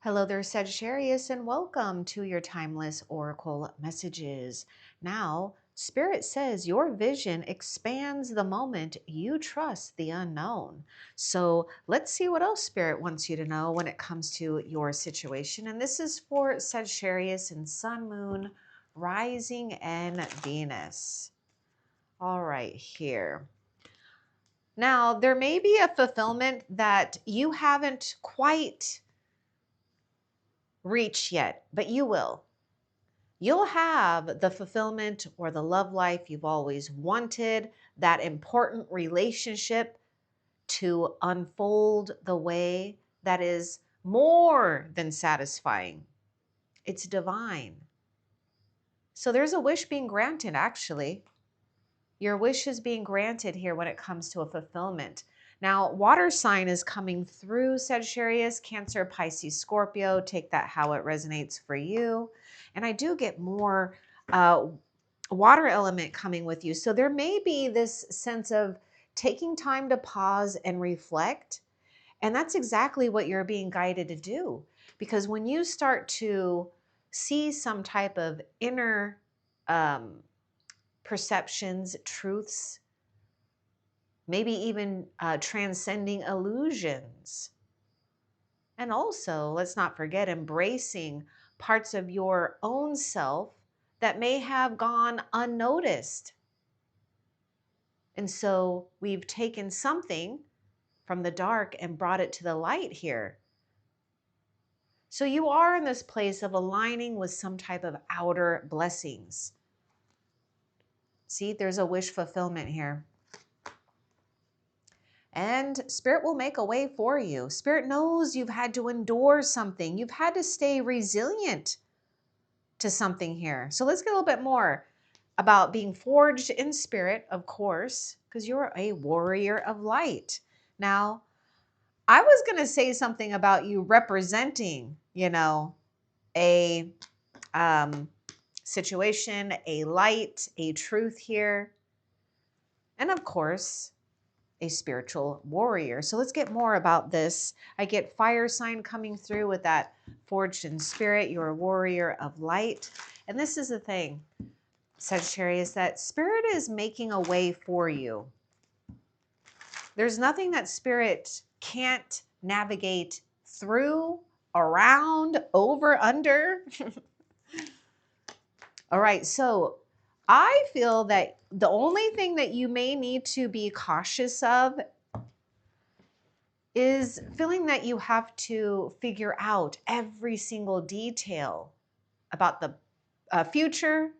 Hello there, Sagittarius, and welcome to your timeless oracle messages. Now, Spirit says your vision expands the moment you trust the unknown. So let's see what else Spirit wants you to know when it comes to your situation. And this is for Sagittarius and Sun, Moon, Rising, and Venus. All right, here. Now, there may be a fulfillment that you haven't quite reached yet, but you will. You'll have the fulfillment or the love life you've always wanted, that important relationship to unfold the way that is more than satisfying. It's divine. So there's a wish being granted, actually. Your wish is being granted here when it comes to a fulfillment. Now, water sign is coming through Sagittarius, Cancer, Pisces, Scorpio. Take that how it resonates for you. And I do get more water element coming with you. So there may be this sense of taking time to pause and reflect. And that's exactly what you're being guided to do. Because when you start to see some type of inner perceptions, truths, maybe even transcending illusions. And also, let's not forget embracing parts of your own self that may have gone unnoticed. And so we've taken something from the dark and brought it to the light here. So you are in this place of aligning with some type of outer blessings. See, there's a wish fulfillment here. And Spirit will make a way for you. Spirit knows you've had to endure something. You've had to stay resilient to something here. So let's get a little bit more about being forged in spirit, of course, because you're a warrior of light. Now, I was going to say something about you representing, a situation, a light, a truth here. And of course, a spiritual warrior. So let's get more about this. I get fire sign coming through with that forged in spirit. You're a warrior of light. And this is the thing, Sagittarius, that spirit is making a way for you. There's nothing that spirit can't navigate through, around, over, under. All right, so I feel that the only thing that you may need to be cautious of is feeling that you have to figure out every single detail about the future,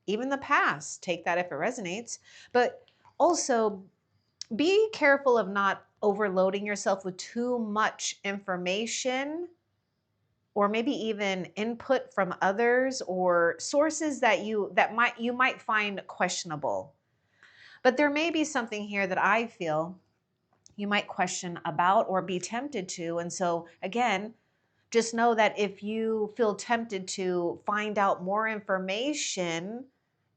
even the past. Take that if it resonates. But also be careful of not overloading yourself with too much information or maybe even input from others or sources that you might find questionable. But there may be something here that I feel you might question about or be tempted to. And so again, just know that if you feel tempted to find out more information,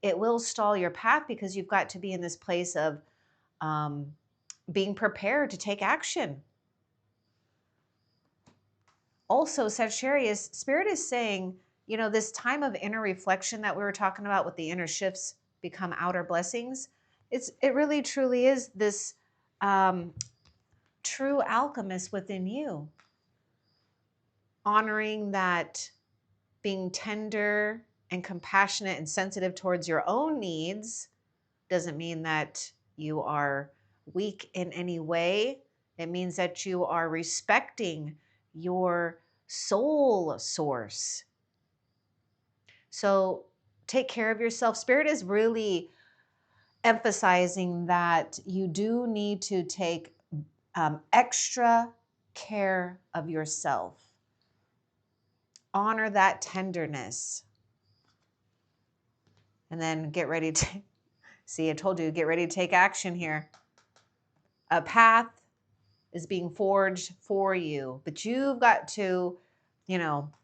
it will stall your path because you've got to be in this place of being prepared to take action. Also, Sagittarius, Spirit is saying, this time of inner reflection that we were talking about with the inner shifts become outer blessings. It really truly is this true alchemist within you. Honoring that being tender and compassionate and sensitive towards your own needs doesn't mean that you are weak in any way. It means that you are respecting your soul source. So take care of yourself. Spirit is really emphasizing that you do need to take extra care of yourself. Honor that tenderness. And then get ready to, see, I told you, get ready to take action here. A path is being forged for you, but you've got to,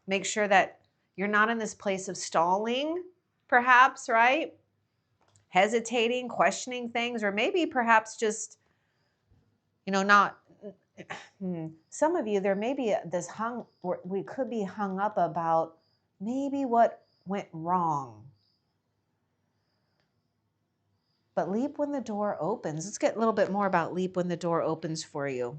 make sure that you're not in this place of stalling, perhaps, right? Hesitating, questioning things, or maybe perhaps just, not Some of you, there may be this we could be hung up about maybe what went wrong. But leap when the door opens. Let's get a little bit more about leap when the door opens for you.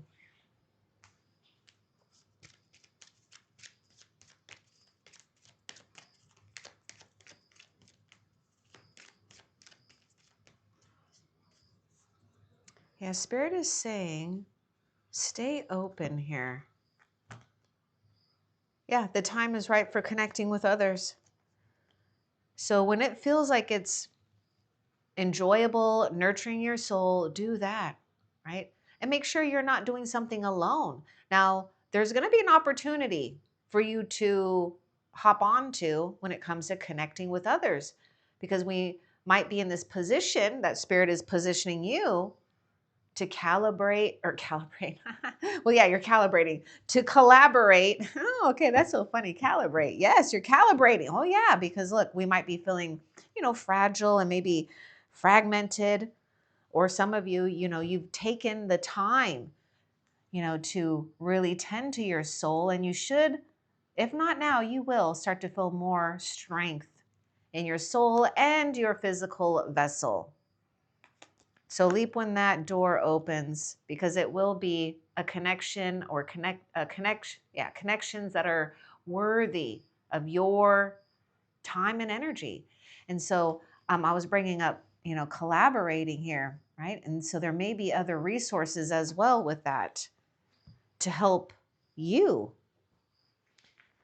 Yeah, Spirit is saying, stay open here. Yeah, the time is right for connecting with others. So when it feels like it's enjoyable, nurturing your soul, do that, right? And make sure you're not doing something alone. Now, there's going to be an opportunity for you to hop onto when it comes to connecting with others, because we might be in this position that Spirit is positioning you to calibrate. Well, yeah, you're calibrating to collaborate. Oh, okay, that's so funny. Calibrate. Yes, you're calibrating. Oh, yeah, because look, we might be feeling, fragile and maybe fragmented, or some of you, you've taken the time, to really tend to your soul, and you should, if not now, you will start to feel more strength in your soul and your physical vessel. So leap when that door opens, because it will be a connection or connections that are worthy of your time and energy. And so I was bringing up, collaborating here, right? And so there may be other resources as well with that to help you.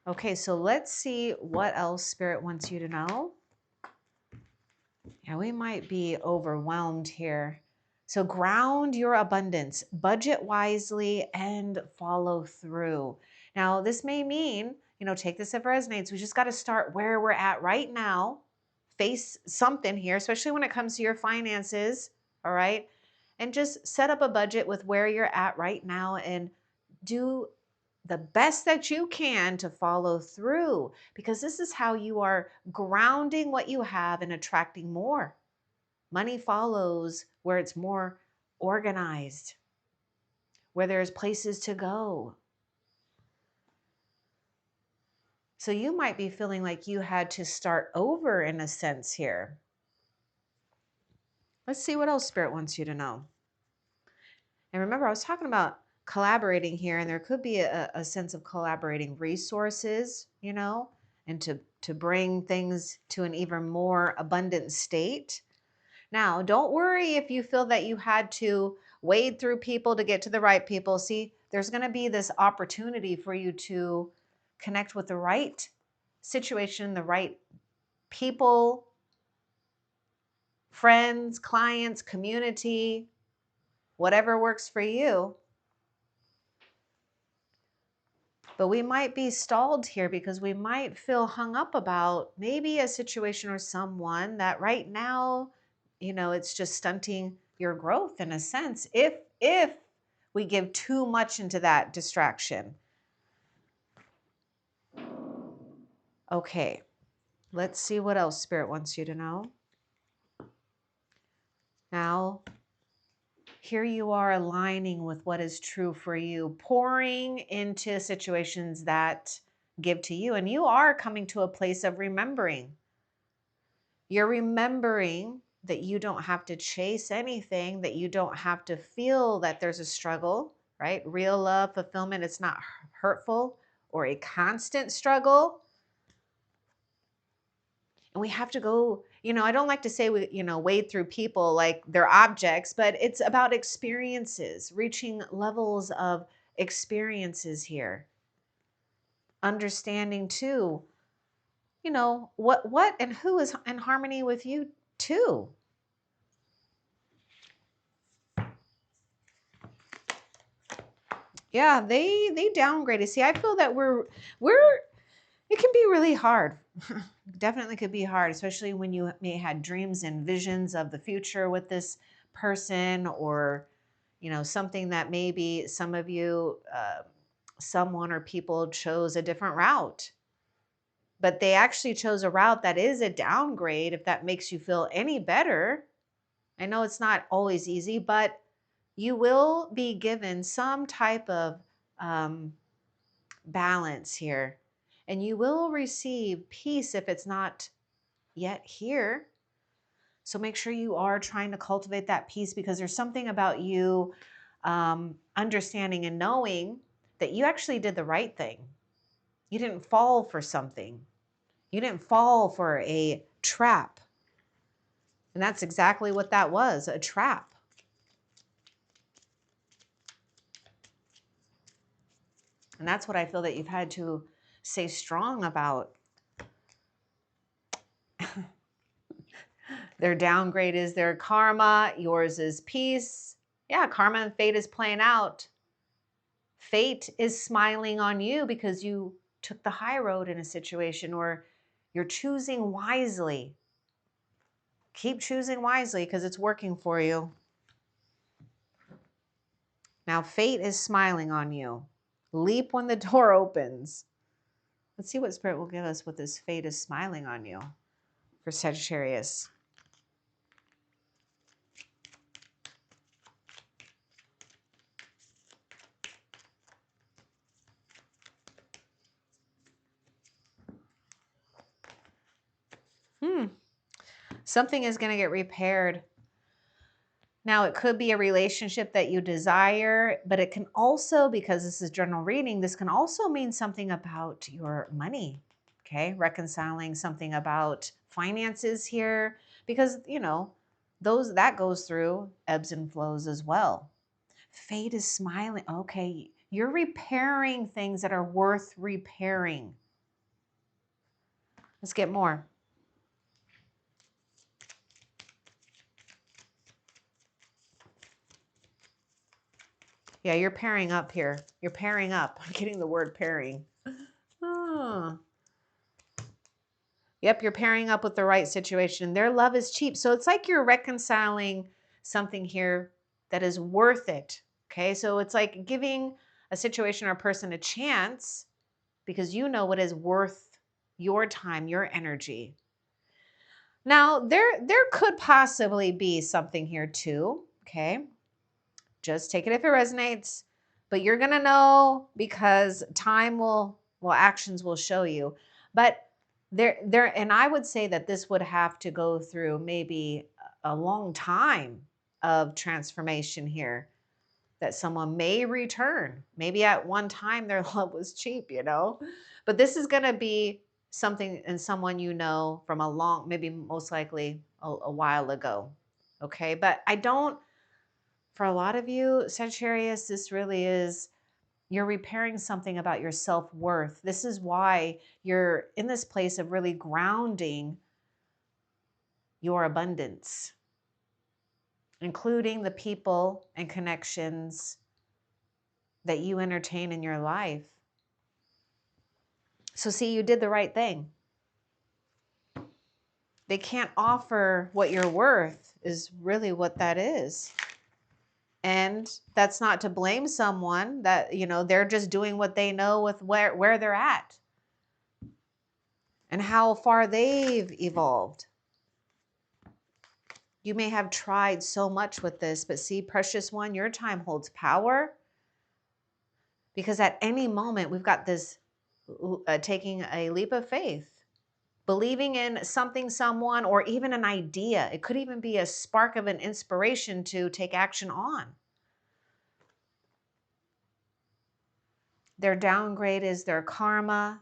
Okay, so let's see what else Spirit wants you to know. Yeah, we might be overwhelmed here. So ground your abundance, budget wisely, and follow through. Now, this may mean, take this if it resonates. We just got to start where we're at right now, face something here, especially when it comes to your finances. All right. And just set up a budget with where you're at right now and do the best that you can to follow through, because this is how you are grounding what you have and attracting more. Money follows where it's more organized, where there's places to go. So you might be feeling like you had to start over in a sense here. Let's see what else Spirit wants you to know. And remember, I was talking about collaborating here, and there could be a sense of collaborating resources, and to bring things to an even more abundant state. Now, don't worry if you feel that you had to wade through people to get to the right people. See, there's going to be this opportunity for you to connect with the right situation, the right people, friends, clients, community, whatever works for you. But we might be stalled here because we might feel hung up about maybe a situation or someone that right now, it's just stunting your growth in a sense. If we give too much into that distraction. Okay, let's see what else Spirit wants you to know. Now, here you are aligning with what is true for you, pouring into situations that give to you, and you are coming to a place of remembering. You're remembering that you don't have to chase anything, that you don't have to feel that there's a struggle, right? Real love, fulfillment, it's not hurtful or a constant struggle. And we have to go, I don't like to say we, wade through people like they're objects, but it's about experiences, reaching levels of experiences here. Understanding too, what and who is in harmony with you too. Yeah, they downgraded. See, I feel that we're it can be really hard. Definitely could be hard, especially when you may had dreams and visions of the future with this person, or something that maybe some of you someone or people chose a different route. But they actually chose a route that is a downgrade, if that makes you feel any better. I know it's not always easy, but You will be given some type of balance here, and you will receive peace if it's not yet here. So make sure you are trying to cultivate that peace, because there's something about you understanding and knowing that you actually did the right thing. You didn't fall for something. You didn't fall for a trap. And that's exactly what that was, a trap. And that's what I feel that you've had to stay strong about. Their downgrade is their karma. Yours is peace. Yeah, karma and fate is playing out. Fate is smiling on you because you took the high road in a situation, or you're choosing wisely. Keep choosing wisely because it's working for you. Now, fate is smiling on you. Leap when the door opens. Let's see what Spirit will give us with this fate is smiling on you for Sagittarius. Something is going to get repaired. Now, it could be a relationship that you desire, but it can also, because this is general reading, this can also mean something about your money, okay? Reconciling something about finances here, because, you know, that goes through ebbs and flows as well. Fate is smiling. Okay, you're repairing things that are worth repairing. Let's get more. Yeah, you're pairing up here. You're pairing up. I'm getting the word pairing. Oh. Yep, you're pairing up with the right situation. Their love is cheap. So it's like you're reconciling something here that is worth it. Okay, so it's like giving a situation or a person a chance because you know what is worth your time, your energy. Now, there could possibly be something here too, okay? Just take it if it resonates, but you're going to know because time will, well, actions will show you. But and I would say that this would have to go through maybe a long time of transformation here, that someone may return. Maybe at one time their love was cheap, you know, but this is going to be something in someone you know from a long, maybe most likely a while ago. Okay. But I don't, for a lot of you, Sagittarius, this really is, you're repairing something about your self-worth. This is why you're in this place of really grounding your abundance, including the people and connections that you entertain in your life. So see, you did the right thing. They can't offer what you're worth is really what that is. And that's not to blame someone, that, you know, they're just doing what they know with where they're at and how far they've evolved. You may have tried so much with this, but see, precious one, your time holds power, because at any moment we've got this taking a leap of faith, believing in something, someone, or even an idea. It could even be a spark of an inspiration to take action on. Their downgrade is their karma.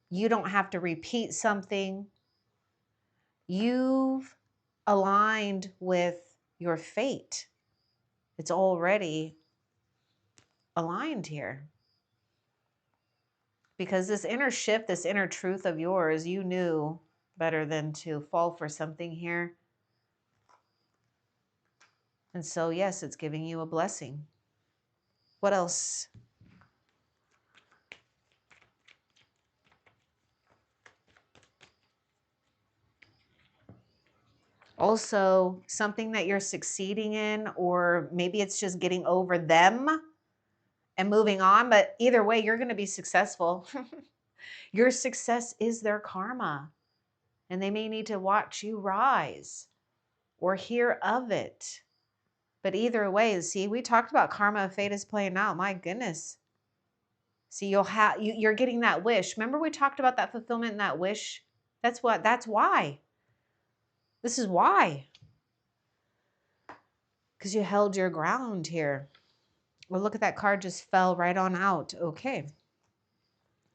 You don't have to repeat something. You've aligned with your fate. It's already aligned here. Because this inner shift, this inner truth of yours, you knew better than to fall for something here. And so, yes, it's giving you a blessing. What else? Also, something that you're succeeding in, or maybe it's just getting over them and moving on. But either way, you're going to be successful. Your success is their karma, and they may need to watch you rise or hear of it. But either way, see, we talked about karma, fate is playing out. My goodness. See, you're getting that wish. Remember we talked about that fulfillment and that wish? That's why. This is why. Because you held your ground here. Well, look at that card just fell right on out. Okay.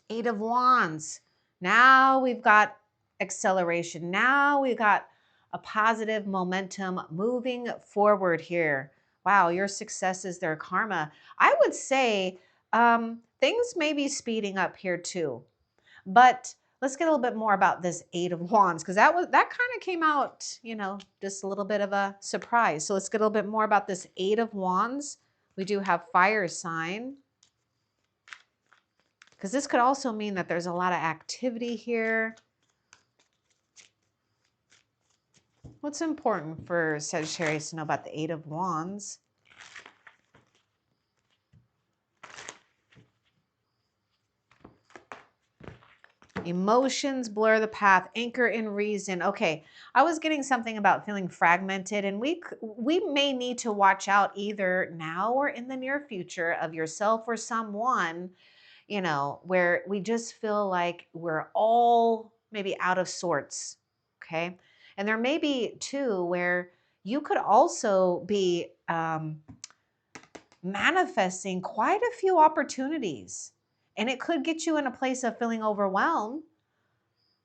8 of Wands. Now we've got acceleration. Now we've got a positive momentum moving forward here. Wow, your success is their karma. I would say things may be speeding up here too. But let's get a little bit more about this 8 of Wands, because that kind of came out, just a little bit of a surprise. So let's get a little bit more about this 8 of Wands. We do have fire sign, because this could also mean that there's a lot of activity here. What's important for Sagittarius to know about the 8 of Wands? Emotions blur the path, anchor in reason. Okay, I was getting something about feeling fragmented, and we may need to watch out either now or in the near future of yourself or someone, where we just feel like we're all maybe out of sorts, okay? And there may be too where you could also be manifesting quite a few opportunities. And it could get you in a place of feeling overwhelmed,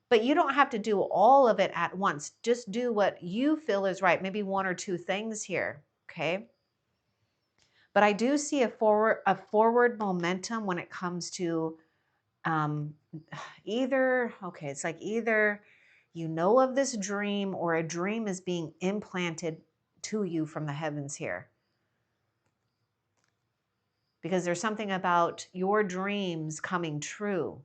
but you don't have to do all of it at once. Just do what you feel is right. Maybe 1 or 2 things here, okay? But I do see a forward momentum when it comes to either you know of this dream, or a dream is being implanted to you from the heavens here. Because there's something about your dreams coming true.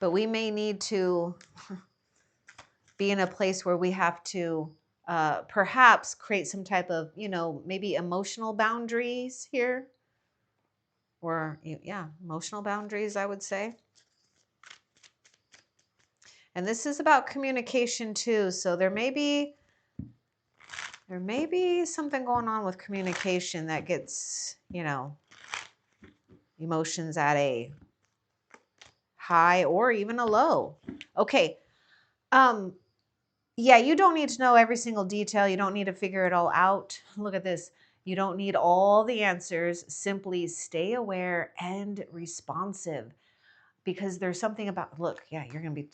But we may need to be in a place where we have to perhaps create some type of, maybe emotional boundaries here. Or, emotional boundaries, I would say. And this is about communication too. So there may be something going on with communication that gets, emotions at a high or even a low. Okay. Yeah, you don't need to know every single detail. You don't need to figure it all out. Look at this. You don't need all the answers. Simply stay aware and responsive, because there's something about, look, yeah, you're going to be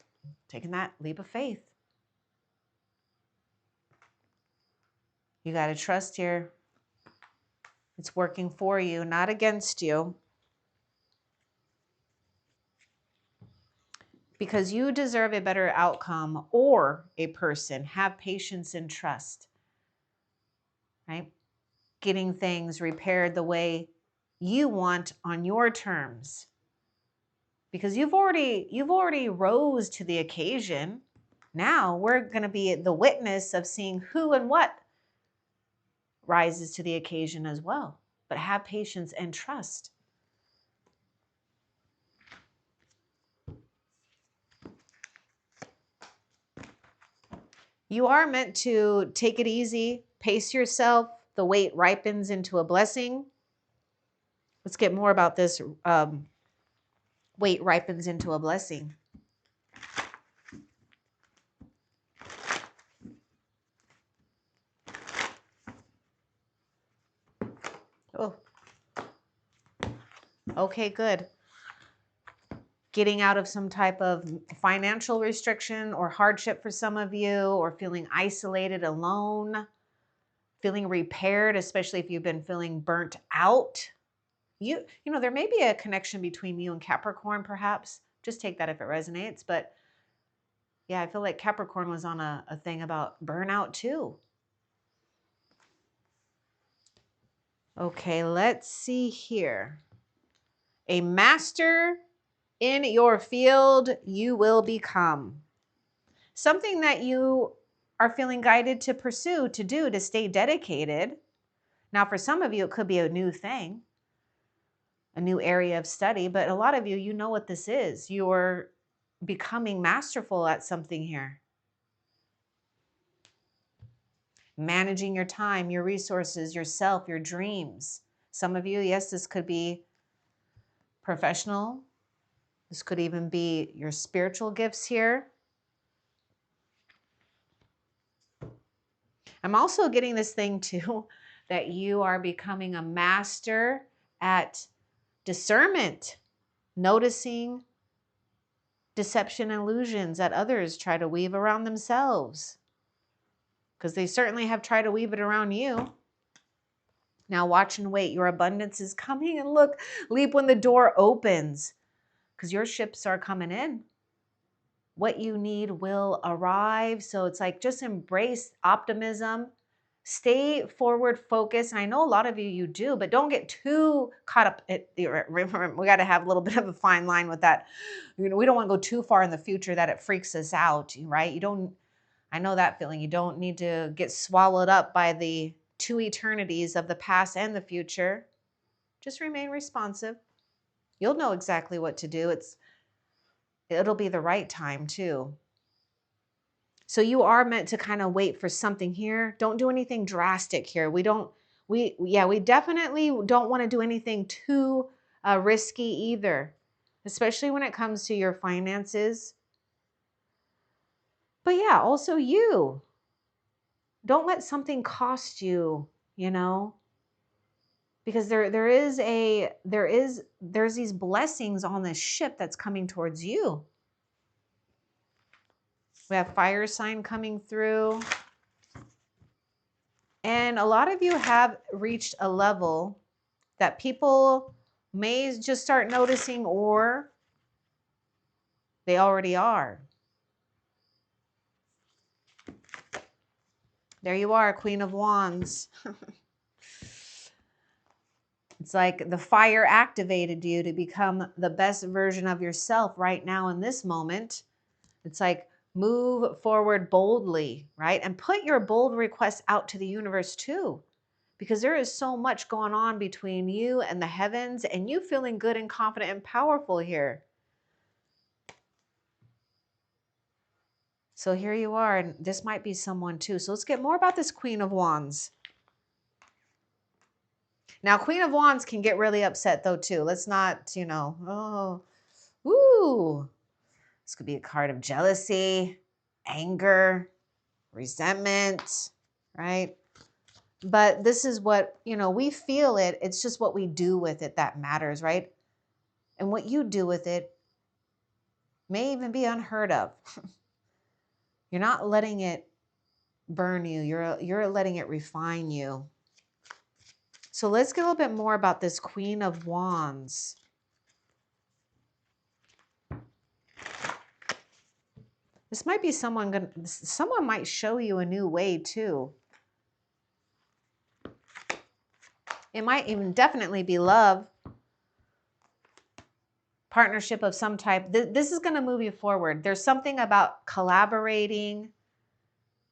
taking that leap of faith. You got to trust here. It's working for you, not against you. Because you deserve a better outcome or a person. Have patience and trust, right? Getting things repaired the way you want on your terms. Because you've already rose to the occasion. Now we're going to be the witness of seeing who and what rises to the occasion as well. But have patience and trust. You are meant to take it easy, pace yourself. The wait ripens into a blessing. Let's get more about this. Wait ripens into a blessing. Oh, okay, good. Getting out of some type of financial restriction or hardship for some of you, or feeling isolated, alone, feeling repaired, especially if you've been feeling burnt out. There may be a connection between you and Capricorn, perhaps. Just take that if it resonates. But yeah, I feel like Capricorn was on a thing about burnout too. Okay, let's see here. A master in your field you will become. Something that you are feeling guided to pursue, to do, to stay dedicated. Now, for some of you, it could be a new thing, a new area of study, but a lot of you, you know what this is. You're becoming masterful at something here. managing your time, your resources, yourself, your dreams. Some of you, yes, this could be professional. This could even be your spiritual gifts here. I'm also getting this thing too, that you are becoming a master at discernment, noticing deception and illusions that others try to weave around themselves, because they certainly have tried to weave it around you. Now watch and wait. Your abundance is coming, and look, leap when the door opens, because your ships are coming in. What you need will arrive. So it's like, just embrace optimism. Stay forward focused. And I know a lot of you do, but don't get too caught up. We got to have a little bit of a fine line with that. We don't want to go too far in the future that it freaks us out, right? I know that feeling. You don't need to get swallowed up by the two eternities of the past and the future. Just remain responsive. You'll know exactly what to do. It'll be the right time too. So you are meant to kind of wait for something here. Don't do anything drastic here. We definitely don't want to do anything too risky either, especially when it comes to your finances. But yeah, also you. Don't let something cost you, because there's these blessings on this ship that's coming towards you. We have fire sign coming through. And a lot of you have reached a level that people may just start noticing, or they already are. There you are, Queen of Wands. It's like the fire activated you to become the best version of yourself right now in this moment. It's like, move forward boldly, right? And put your bold requests out to the universe too, because there is so much going on between you and the heavens, and you feeling good and confident and powerful here. So here you are, and this might be someone too. So let's get more about this Queen of Wands. Now, Queen of Wands can get really upset though too. Let's not, this could be a card of jealousy, anger, resentment, right? But this is what, we feel it. It's just what we do with it that matters, right? And what you do with it may even be unheard of. You're not letting it burn you. You're letting it refine you. So let's get a little bit more about this Queen of Wands. This might be someone might show you a new way too. It might even definitely be love, partnership of some type. This is going to move you forward. There's something about collaborating,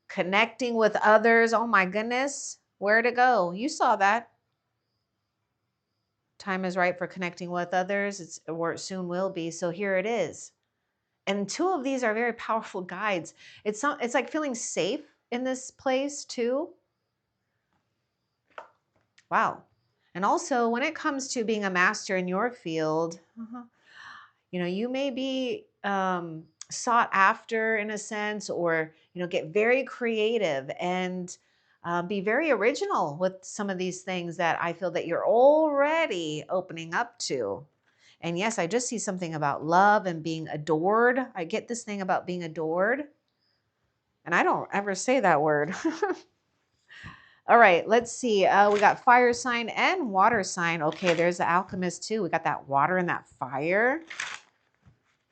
connecting with others. Oh my goodness, where to go? You saw that. Time is right for connecting with others. Or it soon will be. So here it is. And two of these are very powerful guides. It's like feeling safe in this place too. Wow. And also when it comes to being a master in your field, you may be sought after in a sense, or, get very creative and be very original with some of these things that I feel that you're already opening up to. And yes, I just see something about love and being adored. I get this thing about being adored. And I don't ever say that word. All right, let's see. We got fire sign and water sign. Okay, there's the alchemist too. We got that water and that fire.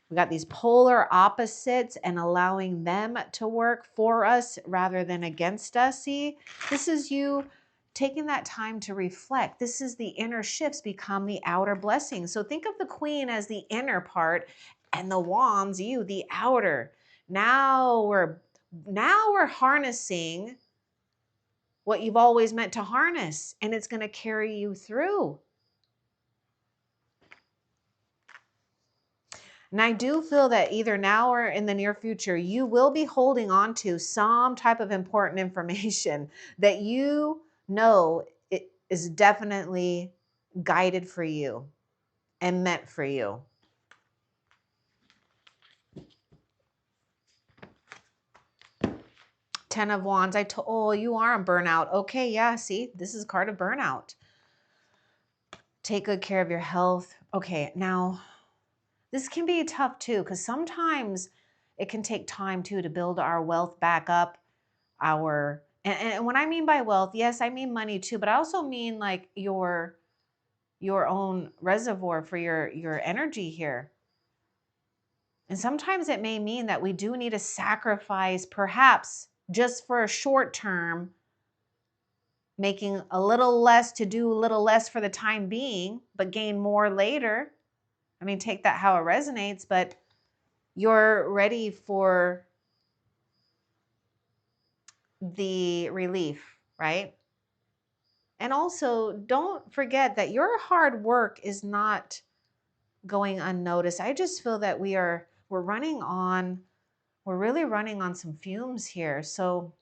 We got these polar opposites and allowing them to work for us rather than against us. See, this is you taking that time to reflect. This is the inner shifts become the outer blessings. So think of the queen as the inner part and the wands, you, the outer. Now we're harnessing what you've always meant to harness, and it's going to carry you through. And I do feel that either now or in the near future, you will be holding on to some type of important information that you know it is definitely guided for you and meant for you. Ten of Wands. Oh, you are on burnout. Okay, yeah, see, this is a card of burnout. Take good care of your health. Okay, now this can be tough too, because sometimes it can take time too to build our wealth back up. And when I mean by wealth, yes, I mean money too, but I also mean like your own reservoir for your energy here. And sometimes it may mean that we do need to sacrifice, perhaps just for a short term, making a little less to do a little less for the time being, but gain more later. I mean, take that how it resonates, but you're ready for the relief, right? And also, don't forget that your hard work is not going unnoticed. I just feel that we're really running on some fumes here. So,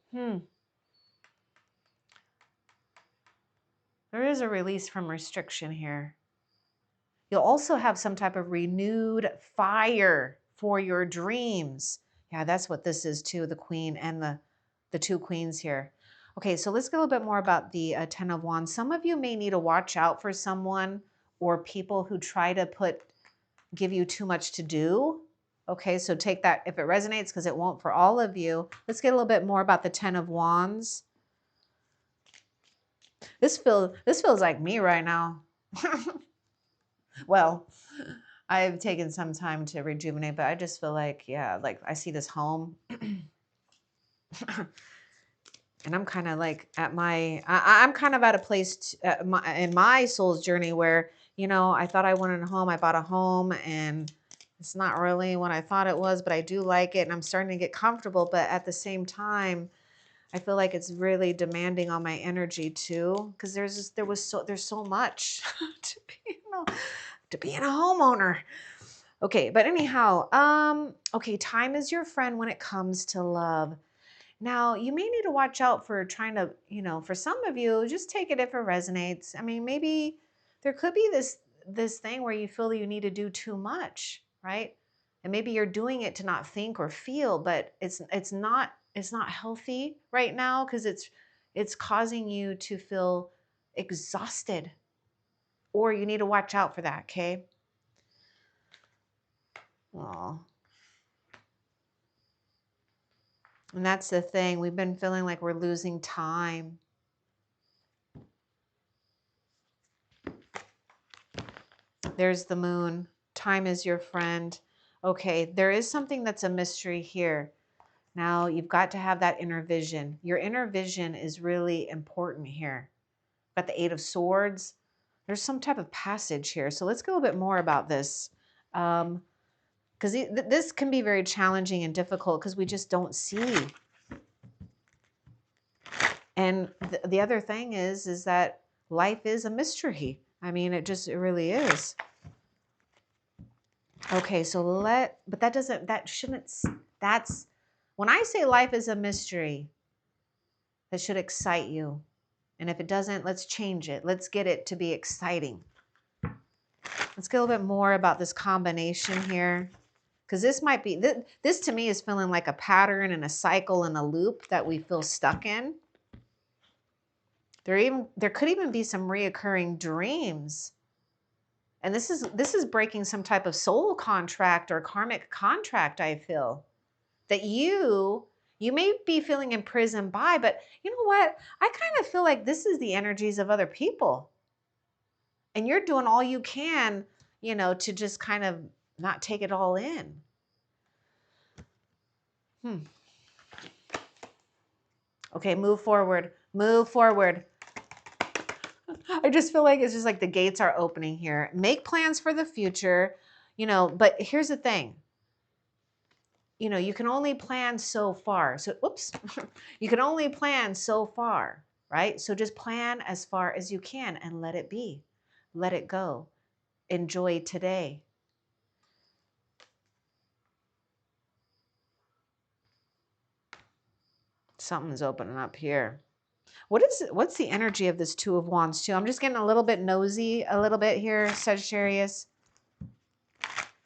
there is a release from restriction here. You'll also have some type of renewed fire for your dreams. Yeah, that's what this is too, the Queen and the two queens here. Okay, so let's get a little bit more about the Ten of Wands. Some of you may need to watch out for someone or people who try to give you too much to do. Okay, so take that if it resonates, because it won't for all of you. Let's get a little bit more about the Ten of Wands. This feels like me right now. Well, I've taken some time to rejuvenate, but I just feel like, yeah, like I see this home. And I'm kind of like I'm kind of at a place in my soul's journey where, I thought I wanted a home. I bought a home and it's not really what I thought it was, but I do like it and I'm starting to get comfortable. But at the same time, I feel like it's really demanding on my energy too, because there's so much to being a homeowner. Okay, but anyhow, okay, time is your friend when it comes to love. Now, you may need to watch out for trying to, for some of you, just take it if it resonates. I mean, maybe there could be this thing where you feel that you need to do too much, right? And maybe you're doing it to not think or feel, but it's not healthy right now because it's causing you to feel exhausted. Or you need to watch out for that, okay? Oh. And that's the thing. We've been feeling like we're losing time. There's the moon. Time is your friend. Okay, there is something that's a mystery here. Now, you've got to have that inner vision. Your inner vision is really important here. Got the Eight of Swords. There's some type of passage here. So let's go a little bit more about this. Because this can be very challenging and difficult because we just don't see. And the other thing is that life is a mystery. I mean, it really is. Okay, but that's, when I say life is a mystery, that should excite you. And if it doesn't, let's change it. Let's get it to be exciting. Let's get a little bit more about this combination here. Because this to me is feeling like a pattern and a cycle and a loop that we feel stuck in. There could even be some reoccurring dreams. And this is breaking some type of soul contract or karmic contract, I feel. That you may be feeling imprisoned by, but you know what? I kind of feel like this is the energies of other people. And you're doing all you can, to just kind of not take it all in. Okay, move forward. Move forward. I just feel like it's just like the gates are opening here. Make plans for the future, but here's the thing. You can only plan so far. So, oops, you can only plan so far, right? So just plan as far as you can and let it be. Let it go. Enjoy today. Something's opening up here. What's the energy of this Two of Wands too? I'm just getting a little bit nosy a little bit here, Sagittarius.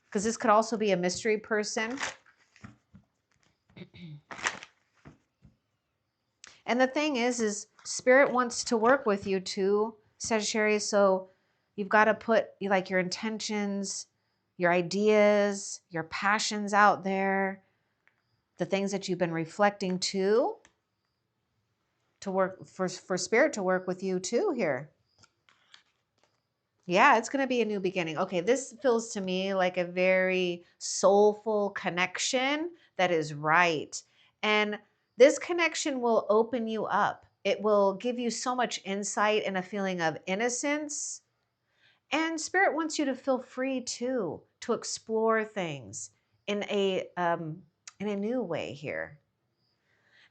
Because this could also be a mystery person. And the thing is Spirit wants to work with you too, Sagittarius. So you've got to put like your intentions, your ideas, your passions out there, the things that you've been reflecting to work for Spirit to work with you too here. Yeah, it's going to be a new beginning. Okay, this feels to me like a very soulful connection that is right. And this connection will open you up. It will give you so much insight and a feeling of innocence. And Spirit wants you to feel free too, to explore things in a new way here.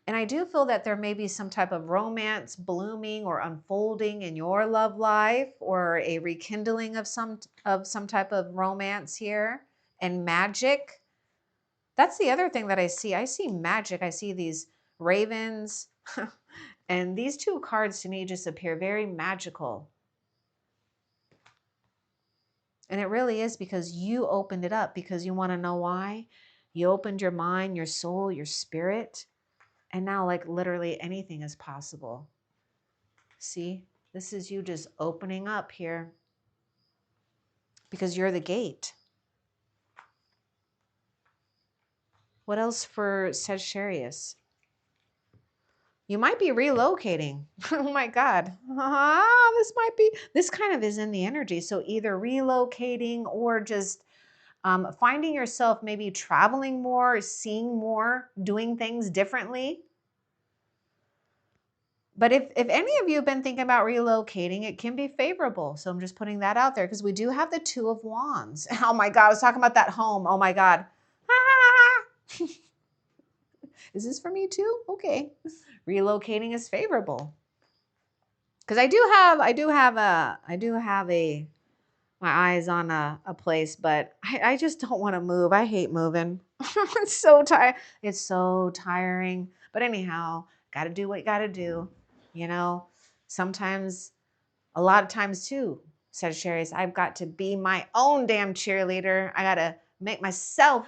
And I do feel that there may be some type of romance blooming or unfolding in your love life, or a rekindling of some type of romance here, and magic. That's the other thing that I see. I see magic. I see these ravens. And these two cards to me just appear very magical. And it really is because you opened it up. Because you want to know why? You opened your mind, your soul, your spirit. And now, like, literally anything is possible. See, this is you just opening up here because you're the gate. What else for Sagittarius? You might be relocating. Oh my God. This kind of is in the energy. So either relocating or just finding yourself maybe traveling more, seeing more, doing things differently. But if any of you have been thinking about relocating, it can be favorable. So I'm just putting that out there because we do have the Two of Wands. Oh my God, I was talking about that home. Oh my God. Ah! Is this for me too? Okay. Relocating is favorable. Because I do have my eyes on a place, but I just don't want to move. I hate moving. It's so tired. It's so tiring. But anyhow, got to do what you got to do. You know, sometimes, a lot of times too, Sagittarius, I've got to be my own damn cheerleader. I got to make myself,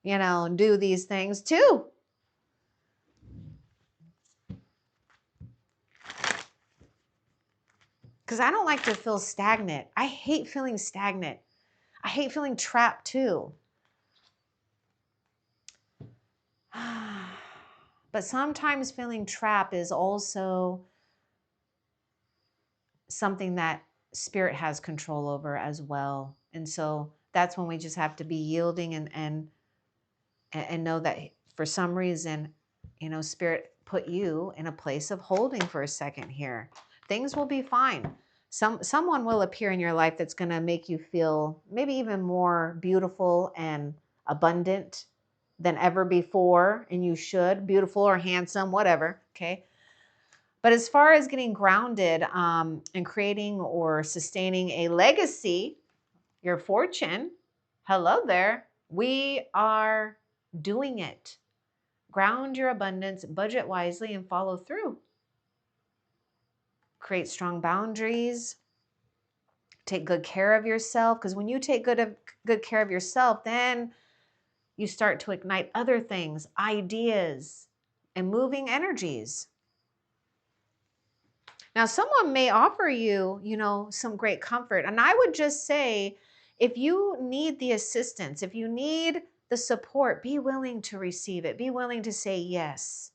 do these things too. Because I don't like to feel stagnant. I hate feeling stagnant. I hate feeling trapped too. But sometimes feeling trapped is also something that Spirit has control over as well. And so that's when we just have to be yielding and know that for some reason, Spirit put you in a place of holding for a second here. Things will be fine. Someone will appear in your life that's going to make you feel maybe even more beautiful and abundant than ever before. And you should, beautiful or handsome, whatever. Okay. But as far as getting grounded and creating or sustaining a legacy, your fortune, hello there. We are doing it. Ground your abundance, budget wisely, and follow through. Create strong boundaries. Take good care of yourself, because when you take good care of yourself, then you start to ignite other things, ideas, and moving energies. Now, someone may offer you, some great comfort. And I would just say, if you need the assistance, if you need the support, be willing to receive it. Be willing to say yes.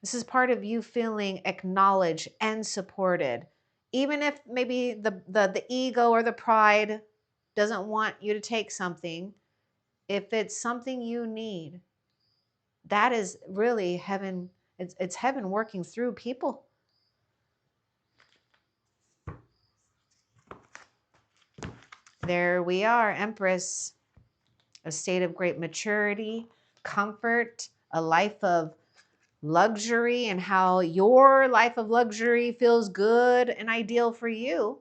This is part of you feeling acknowledged and supported. Even if maybe the ego or the pride doesn't want you to take something, if it's something you need, that is really heaven. It's heaven working through people. There we are, Empress. A state of great maturity, comfort, a life of luxury, and how your life of luxury feels good and ideal for you.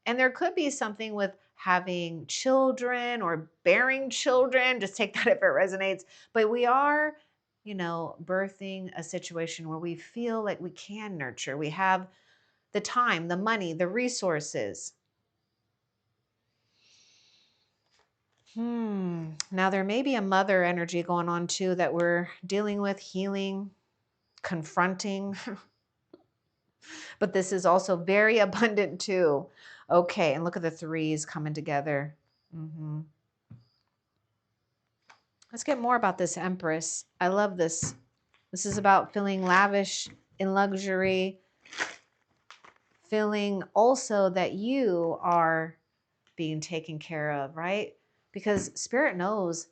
And there could be something with having children or bearing children. Just take that if it resonates. But we are birthing a situation where we feel like we can nurture. We have the time, the money, the resources. Now, there may be a mother energy going on too that we're dealing with, healing, confronting, but this is also very abundant too. Okay, and look at the threes coming together. Let's get more about this Empress. I love this. This is about feeling lavish in luxury, feeling also that you are being taken care of, right? Because Spirit knows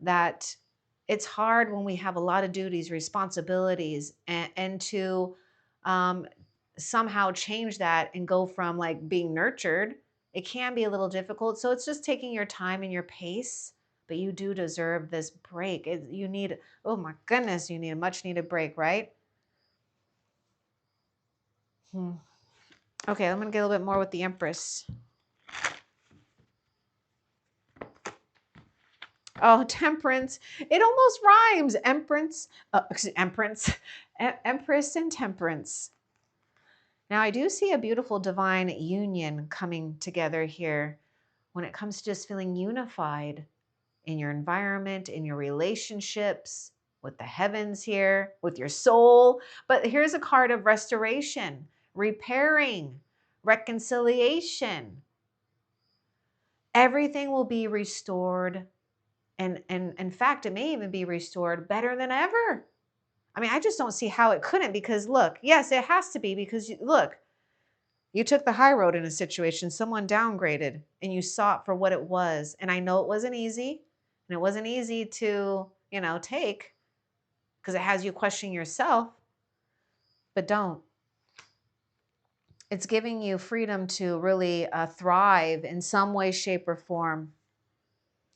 that it's hard when we have a lot of duties, responsibilities, and to somehow change that and go from like being nurtured. It can be a little difficult. So it's just taking your time and your pace, but you do deserve this break. You need, oh my goodness, you need a much needed break, right? Okay, I'm going to get a little bit more with the Empress. Oh, temperance. It almost rhymes. Empress and temperance. Now, I do see a beautiful divine union coming together here when it comes to just feeling unified in your environment, in your relationships, with the heavens here, with your soul. But here's a card of restoration, repairing, reconciliation. Everything will be restored. And in fact, it may even be restored better than ever. I mean, I just don't see how it couldn't, because look, yes, it has to be, because look, you took the high road in a situation, someone downgraded, and you saw it for what it was. And I know it wasn't easy, and it wasn't easy to, take, because it has you questioning yourself, but don't. It's giving you freedom to really thrive in some way, shape, or form.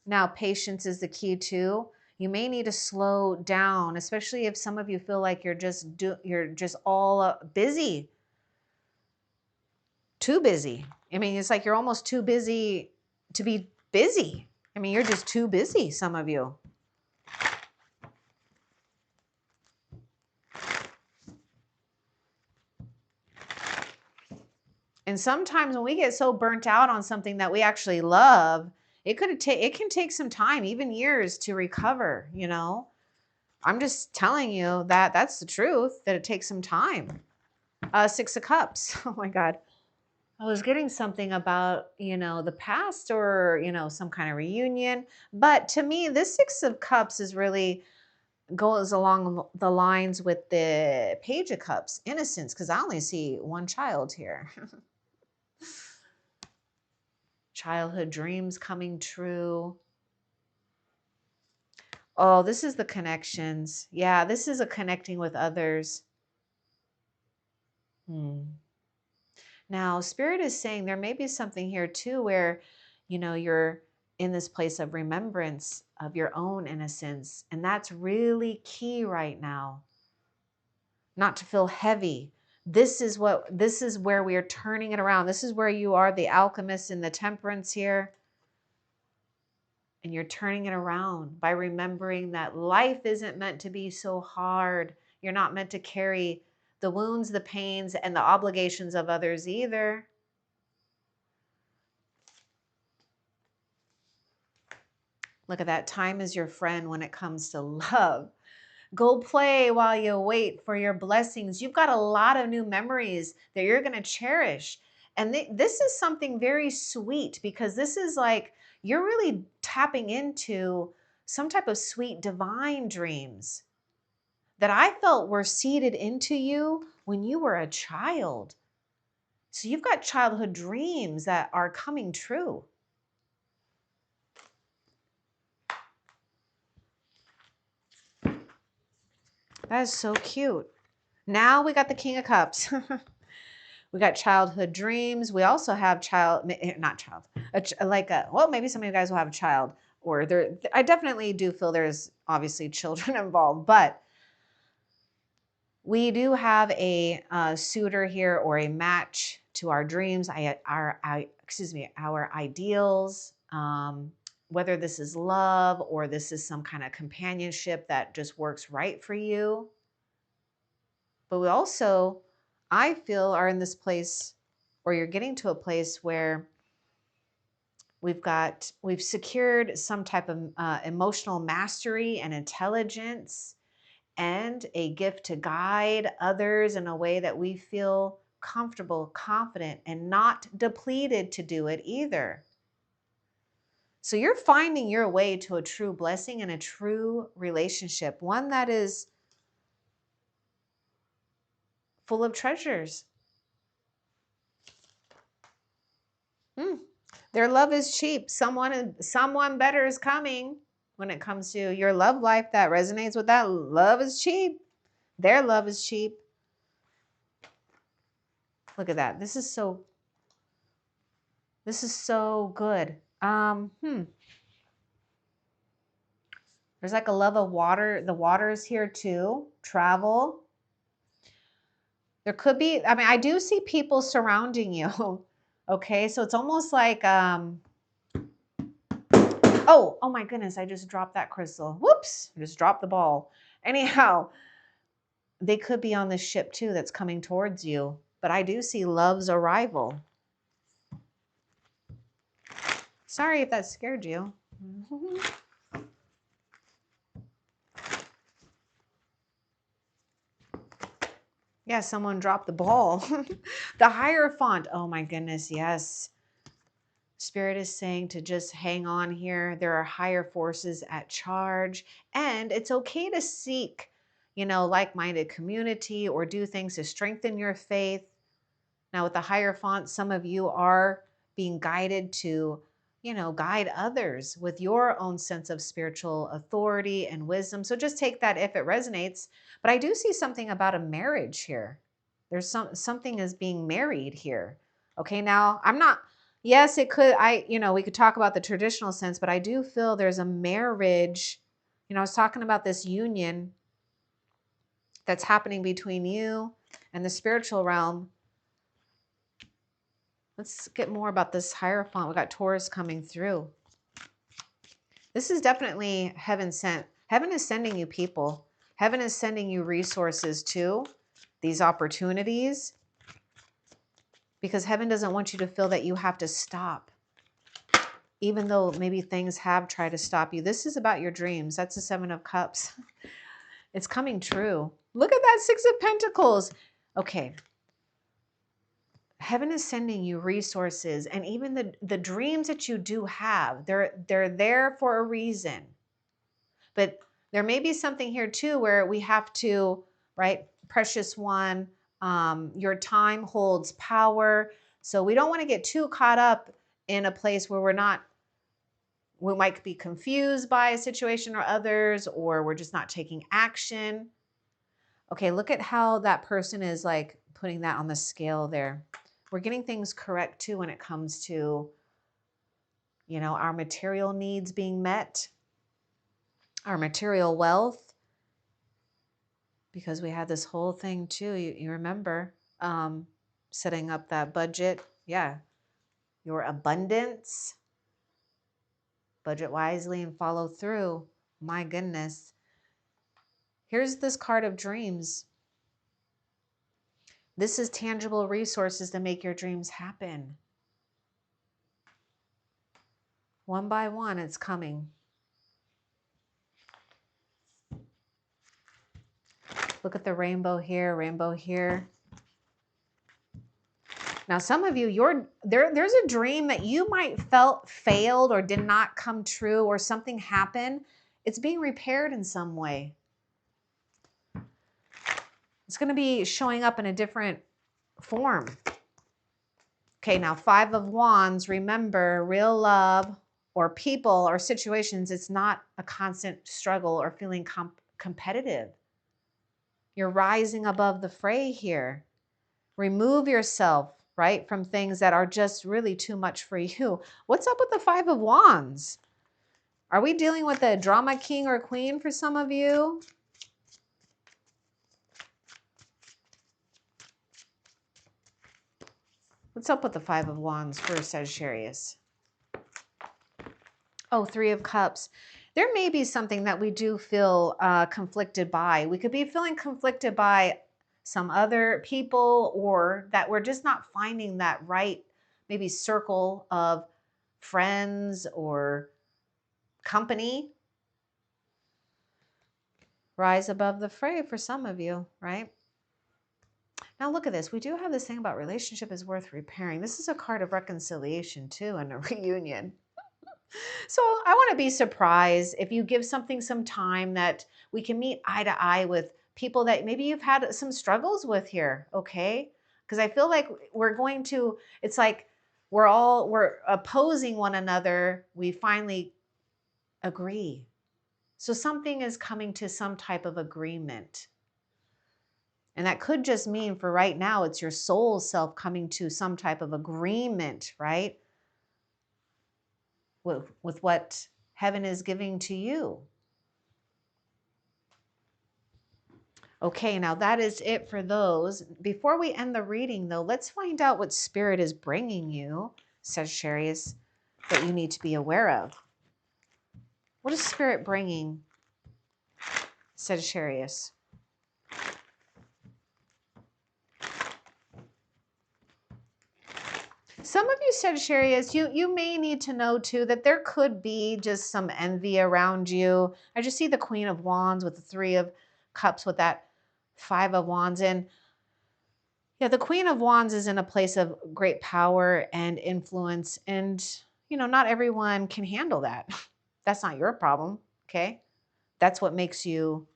Now, patience is the key too. You may need to slow down, especially if some of you feel like you're just all busy, too busy. I mean, it's like you're almost too busy to be busy. I mean, you're just too busy, some of you. And sometimes when we get so burnt out on something that we actually love, it can take some time, even years, to recover, I'm just telling you that that's the truth, that it takes some time. Six of Cups. Oh my God. I was getting something about, the past, or, some kind of reunion. But to me, this Six of Cups is really goes along the lines with the Page of Cups, innocence, because I only see one child here. Childhood dreams coming true. Oh, this is the connections. Yeah, this is a connecting with others. Now, Spirit is saying there may be something here too where, you're in this place of remembrance of your own innocence. And that's really key right now. Not to feel heavy. This is where we are turning it around. This is where you are the alchemist in the temperance here. And you're turning it around by remembering that life isn't meant to be so hard. You're not meant to carry the wounds, the pains, and the obligations of others either. Look at that. Time is your friend when it comes to love. Go play while you wait for your blessings. You've got a lot of new memories that you're going to cherish. And this is something very sweet, because this is like you're really tapping into some type of sweet divine dreams that I felt were seeded into you when you were a child. So you've got childhood dreams that are coming true. That is so cute. Now we got the King of Cups. We got childhood dreams. We also have well, maybe some of you guys will have a child, or I definitely do feel there's obviously children involved, but we do have a suitor here, or a match to our dreams, our ideals. whether this is love or this is some kind of companionship that just works right for you. But we also, I feel, are in this place, or you're getting to a place where we've secured some type of emotional mastery and intelligence and a gift to guide others in a way that we feel comfortable, confident, and not depleted to do it either. So you're finding your way to a true blessing and a true relationship, one that is full of treasures. Their love is cheap. Someone better is coming. When it comes to your love life that resonates with that, love is cheap. Their love is cheap. Look at that. This is so good. There's like a love of water. The water is here too. Travel. There could be, I mean, I do see people surrounding you. Okay, so it's almost like, oh my goodness, I just dropped that crystal. Whoops, I just dropped the ball. Anyhow, they could be on this ship too that's coming towards you. But I do see love's arrival. Sorry if that scared you. Yeah, someone dropped the ball. The Hierophant. Oh my goodness, yes. Spirit is saying to just hang on here. There are higher forces at charge. And it's okay to seek, like-minded community or do things to strengthen your faith. Now, with the Hierophant, some of you are being guided to, guide others with your own sense of spiritual authority and wisdom. So just take that if it resonates. But I do see something about a marriage here. There's something is being married here. Okay, now I'm not, yes, it could, we could talk about the traditional sense, but I do feel there's a marriage. I was talking about this union that's happening between you and the spiritual realm. Let's get more about this Hierophant. We got Taurus coming through. This is definitely heaven sent. Heaven is sending you people. Heaven is sending you resources too, these opportunities, because heaven doesn't want you to feel that you have to stop, even though maybe things have tried to stop you. This is about your dreams. That's the Seven of Cups. It's coming true. Look at that Six of Pentacles. Okay. Heaven is sending you resources, and even the dreams that you do have, they're there for a reason. But there may be something here too where we have to, right? Precious one, your time holds power. So we don't want to get too caught up in a place where we might be confused by a situation or others, or we're just not taking action. Okay, look at how that person is like putting that on the scale there. We're getting things correct too when it comes to, our material needs being met, our material wealth, because we had this whole thing too. You remember setting up that budget. Yeah, your abundance, budget wisely and follow through. My goodness. Here's this card of dreams. This is tangible resources to make your dreams happen. One by one, it's coming. Look at the rainbow here, rainbow here. Now, some of you, there's a dream that you might felt failed or did not come true, or something happened. It's being repaired in some way. It's going to be showing up in a different form. Okay, now Five of Wands, remember, real love or people or situations, it's not a constant struggle or feeling competitive. You're rising above the fray here. Remove yourself, right, from things that are just really too much for you. What's up with the Five of Wands? Are we dealing with a drama king or queen for some of you? What's up with the Five of Wands for Sagittarius? Oh, Three of Cups. There may be something that we do feel conflicted by. We could be feeling conflicted by some other people, or that we're just not finding that right, maybe circle of friends or company. Rise above the fray for some of you, right? Now look at this. We do have this thing about relationship is worth repairing. This is a card of reconciliation too, and a reunion. So I want to be surprised if you give something some time, that we can meet eye to eye with people that maybe you've had some struggles with here, okay? Because I feel like it's like we're opposing one another. We finally agree. So something is coming to some type of agreement. And that could just mean for right now, it's your soul self coming to some type of agreement, right? With what heaven is giving to you. Okay, now that is it for those. Before we end the reading, though, let's find out what Spirit is bringing you, Sagittarius, that you need to be aware of. What is Spirit bringing, Sagittarius? Some of you Sagittarius, you may need to know too that there could be just some envy around you. I just see the Queen of Wands with the Three of Cups with that Five of Wands. And yeah, the Queen of Wands is in a place of great power and influence. And, not everyone can handle that. That's not your problem, okay? That's what makes you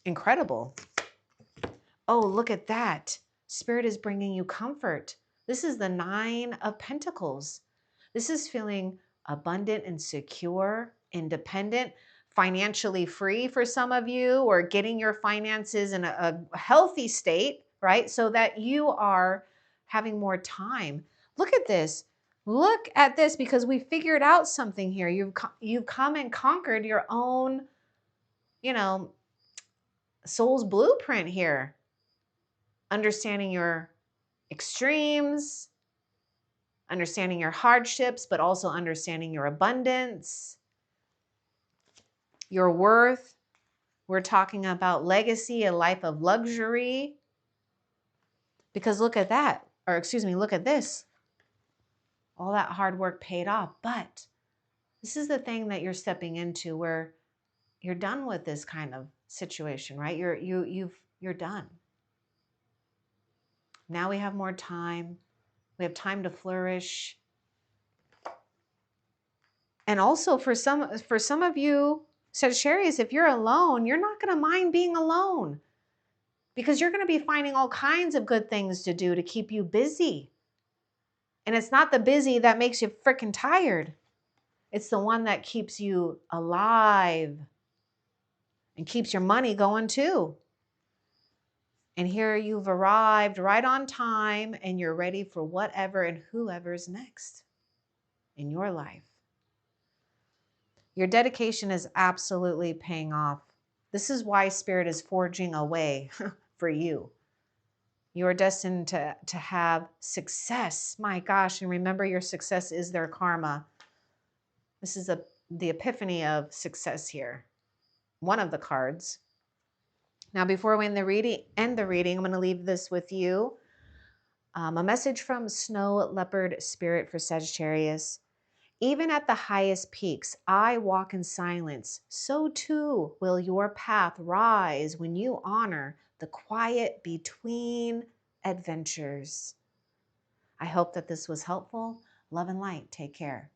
incredible. Oh, look at that. Spirit is bringing you comfort. This is the Nine of Pentacles. This is feeling abundant and secure, independent, financially free for some of you, or getting your finances in a healthy state, right? So that you are having more time. Look at this. Look at this, because we figured out something here. You've come and conquered your own, soul's blueprint here. Understanding your extremes, understanding your hardships, but also understanding your abundance, your worth. We're talking about legacy, a life of luxury. Because look at that, or excuse me, look at this. All that hard work paid off, but this is the thing that you're stepping into where you're done with this kind of situation, right? You're done. Now we have more time. We have time to flourish. And also for some of you Sagittarius, if you're alone, you're not going to mind being alone, because you're going to be finding all kinds of good things to do to keep you busy. And it's not the busy that makes you freaking tired. It's the one that keeps you alive and keeps your money going too. And here you've arrived right on time, and you're ready for whatever and whoever's next in your life. Your dedication is absolutely paying off. This is why Spirit is forging a way for you. You are destined to have success. My gosh, and remember, your success is their karma. This is the epiphany of success here. One of the cards. Now, before we end the reading, I'm going to leave this with you. A message from Snow Leopard Spirit for Sagittarius. Even at the highest peaks, I walk in silence. So too will your path rise when you honor the quiet between adventures. I hope that this was helpful. Love and light. Take care.